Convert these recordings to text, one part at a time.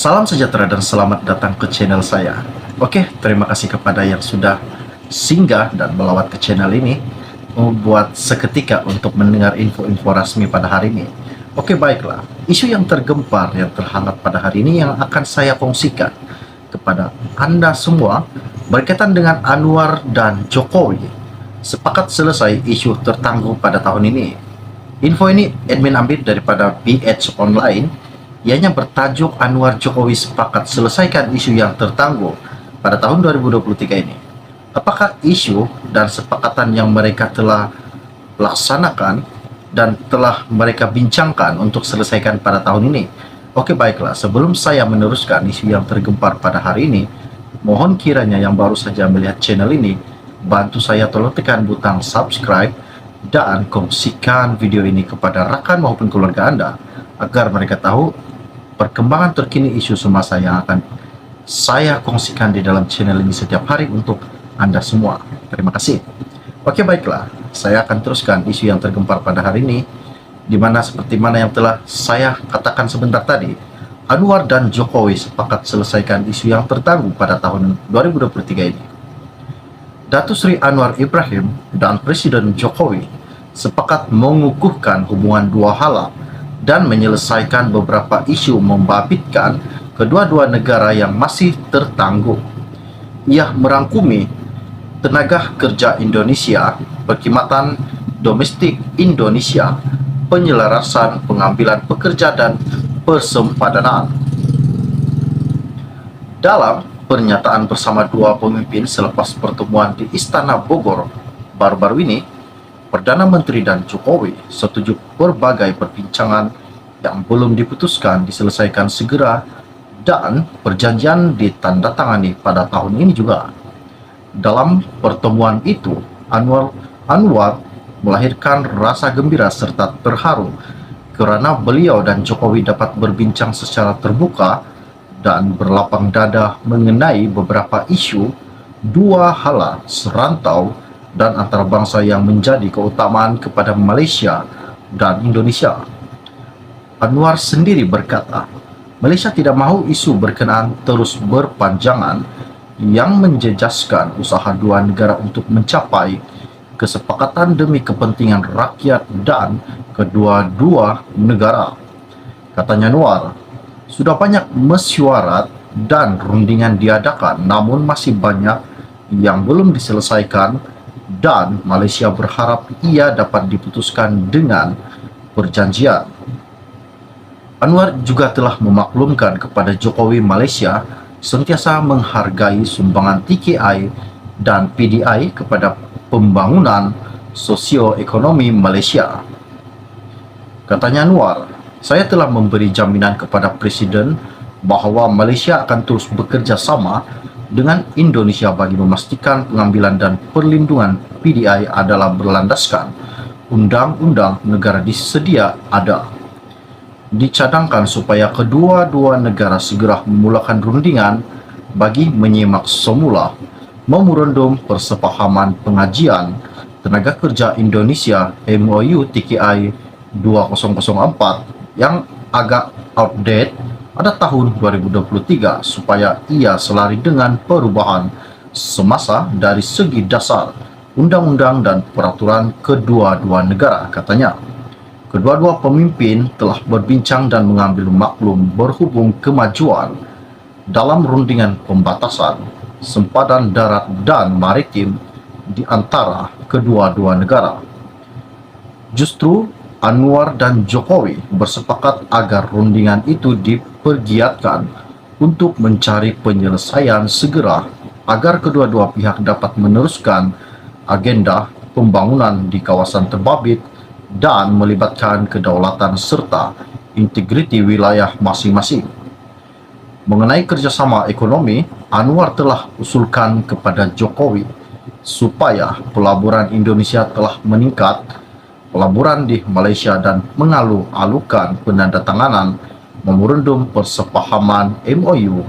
Salam sejahtera dan selamat datang ke channel saya. Oke, terima kasih kepada yang sudah singgah dan melawat ke channel ini buat seketika untuk mendengar info-info resmi pada hari ini. Oke, baiklah. Isu yang tergempar, yang terhangat pada hari ini yang akan saya kongsikan kepada Anda semua berkaitan dengan Anwar dan Jokowi sepakat selesai isu tertangguh pada tahun ini. Info ini admin ambil daripada BH Online. Ianya bertajuk Anwar Jokowi sepakat selesaikan isu yang tertangguh pada tahun 2023 ini. Apakah isu dan sepakatan yang mereka telah laksanakan dan telah mereka bincangkan untuk selesaikan pada tahun ini? Oke, baiklah, sebelum saya meneruskan isu yang tergempar pada hari ini, mohon kiranya yang baru saja melihat channel ini, bantu saya tolong tekan butang subscribe dan kongsikan video ini kepada rakan maupun keluarga Anda agar mereka tahu perkembangan terkini isu semasa yang akan saya kongsikan di dalam channel ini setiap hari untuk Anda semua. Terima kasih. Oke, baiklah, saya akan teruskan isu yang tergempar pada hari ini, di mana seperti mana yang telah saya katakan sebentar tadi, Anwar dan Jokowi sepakat selesaikan isu yang tertangguh pada tahun 2023 ini. Datuk Seri Anwar Ibrahim dan Presiden Jokowi sepakat mengukuhkan hubungan dua hala dan menyelesaikan beberapa isu membabitkan kedua-dua negara yang masih tertangguh. Ia merangkumi tenaga kerja Indonesia, perkhidmatan domestik Indonesia, penyelarasan pengambilan pekerja dan persempadan. Dalam pernyataan bersama dua pemimpin selepas pertemuan di Istana Bogor baru-baru ini, Perdana Menteri dan Jokowi setuju berbagai perbincangan yang belum diputuskan diselesaikan segera dan perjanjian ditandatangani pada tahun ini juga. Dalam pertemuan itu, Anwar melahirkan rasa gembira serta terharu karena beliau dan Jokowi dapat berbincang secara terbuka dan berlapang dada mengenai beberapa isu dua hala serantau dan antar bangsa yang menjadi keutamaan kepada Malaysia dan Indonesia. Anwar sendiri berkata, Malaysia tidak mahu isu berkenaan terus berpanjangan yang menjejaskan usaha dua negara untuk mencapai kesepakatan demi kepentingan rakyat dan kedua-dua negara. Katanya Anwar, sudah banyak mesyuarat dan rundingan diadakan, namun masih banyak yang belum diselesaikan dan Malaysia berharap ia dapat diputuskan dengan perjanjian. Anwar juga telah memaklumkan kepada Jokowi Malaysia sentiasa menghargai sumbangan TKI dan PDI kepada pembangunan sosioekonomi Malaysia. Katanya Anwar, saya telah memberi jaminan kepada Presiden bahawa Malaysia akan terus bekerja sama dengan Indonesia bagi memastikan pengambilan dan perlindungan PDI adalah berlandaskan undang-undang negara disedia ada. Dicadangkan supaya kedua-dua negara segera memulakan rundingan bagi menyimak semula memorandum persepahaman pengajian tenaga kerja Indonesia MOU TKI 2004 yang agak outdated pada tahun 2023 supaya ia selari dengan perubahan semasa dari segi dasar undang-undang dan peraturan kedua-dua negara, katanya. Kedua-dua pemimpin telah berbincang dan mengambil maklum berhubung kemajuan dalam rundingan pembatasan sempadan darat dan maritim di antara kedua-dua negara. Justru Anwar dan Jokowi bersepakat agar rundingan itu dipergiatkan untuk mencari penyelesaian segera agar kedua-dua pihak dapat meneruskan agenda pembangunan di kawasan terbabit dan melibatkan kedaulatan serta integriti wilayah masing-masing. Mengenai kerjasama ekonomi, Anwar telah usulkan kepada Jokowi supaya pelaburan Indonesia telah meningkat pelaburan di Malaysia dan mengalu-alukan penandatanganan memorandum persepahaman MOU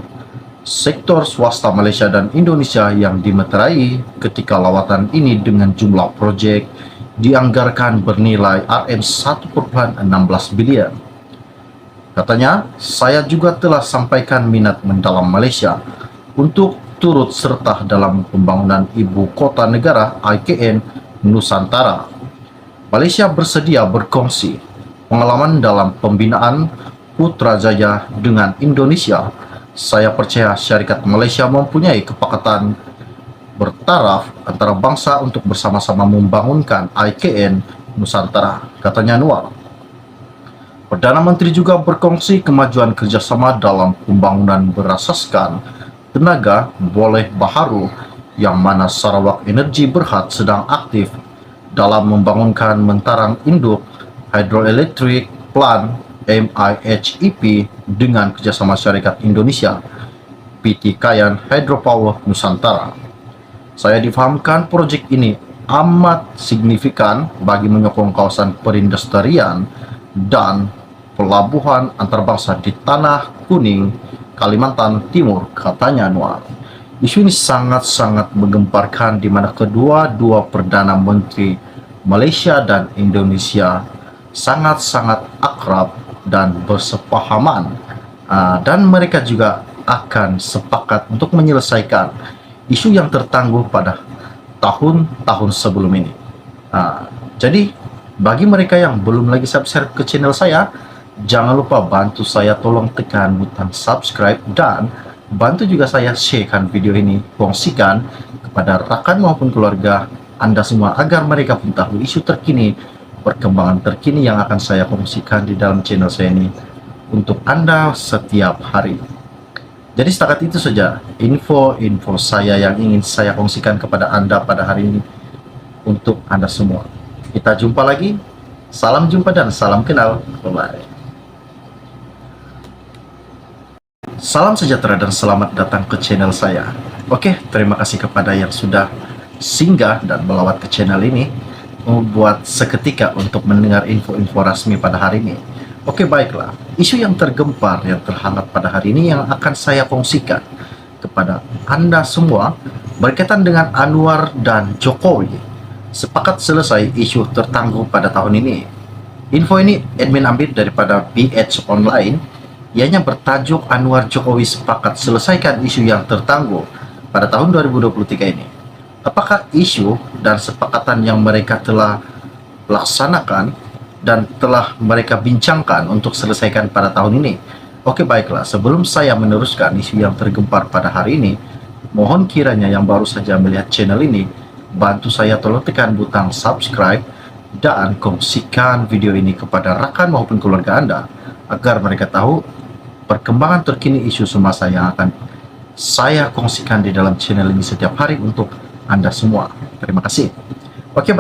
sektor swasta Malaysia dan Indonesia yang dimeterai ketika lawatan ini dengan jumlah projek dianggarkan bernilai Rm 1,16 bilion. Katanya, saya juga telah sampaikan minat mendalam Malaysia untuk turut serta dalam pembangunan ibu kota negara IKN Nusantara. Malaysia bersedia berkongsi pengalaman dalam pembinaan Putrajaya dengan Indonesia. Saya percaya syarikat Malaysia mempunyai kesepakatan bertaraf antara bangsa untuk bersama-sama membangunkan IKN Nusantara, katanya Anwar. Perdana Menteri juga berkongsi kemajuan kerjasama dalam pembangunan berasaskan tenaga boleh baharu, yang mana Sarawak Energy Berhad sedang aktif dalam membangunkan mentarang induk hydroelectric plant MIHEP dengan kerjasama syarikat Indonesia PT Kayan Hydropower Nusantara. Saya difahamkan proyek ini amat signifikan bagi menyokong kawasan perindustrian dan pelabuhan antarbangsa di Tanah Kuning, Kalimantan Timur, katanya Anwar. Isu ini sangat-sangat menggemparkan di mana kedua-dua Perdana Menteri Malaysia dan Indonesia sangat-sangat akrab dan bersepahaman, dan mereka juga akan sepakat untuk menyelesaikan isu yang tertangguh pada tahun-tahun sebelum ini. Jadi bagi mereka yang belum lagi subscribe ke channel saya, jangan lupa bantu saya, tolong tekan butang subscribe dan bantu juga saya sharekan video ini, kongsikan kepada rakan maupun keluarga Anda semua agar mereka pun tahu isu terkini, perkembangan terkini yang akan saya kongsikan di dalam channel saya ini untuk Anda setiap hari. Jadi setakat itu saja info-info saya yang ingin saya kongsikan kepada Anda pada hari ini untuk Anda semua. Kita jumpa lagi. Salam jumpa dan salam kenal. Bye-bye. Salam sejahtera dan selamat datang ke channel saya. Oke, terima kasih kepada yang sudah singgah dan melawat ke channel ini membuat seketika untuk mendengar info-info resmi pada hari ini. Oke, baiklah. Isu yang tergempar, yang terhangat pada hari ini yang akan saya kongsikan kepada Anda semua berkaitan dengan Anwar dan Jokowi sepakat selesai isu tertangguh pada tahun ini. Info ini admin ambil daripada BH Online. Ianya bertajuk Anwar Jokowi sepakat selesaikan isu yang tertangguh pada tahun 2023 ini. Apakah isu dan sepakatan yang mereka telah laksanakan dan telah mereka bincangkan untuk selesaikan pada tahun ini? Oke, baiklah. Sebelum saya meneruskan isu yang tergempar pada hari ini, mohon kiranya yang baru saja melihat channel ini, bantu saya tolong tekan butang subscribe dan kongsikan video ini kepada rakan maupun keluarga Anda agar mereka tahu perkembangan terkini isu semasa yang akan saya kongsikan di dalam channel ini setiap hari untuk Anda semua. Terima kasih.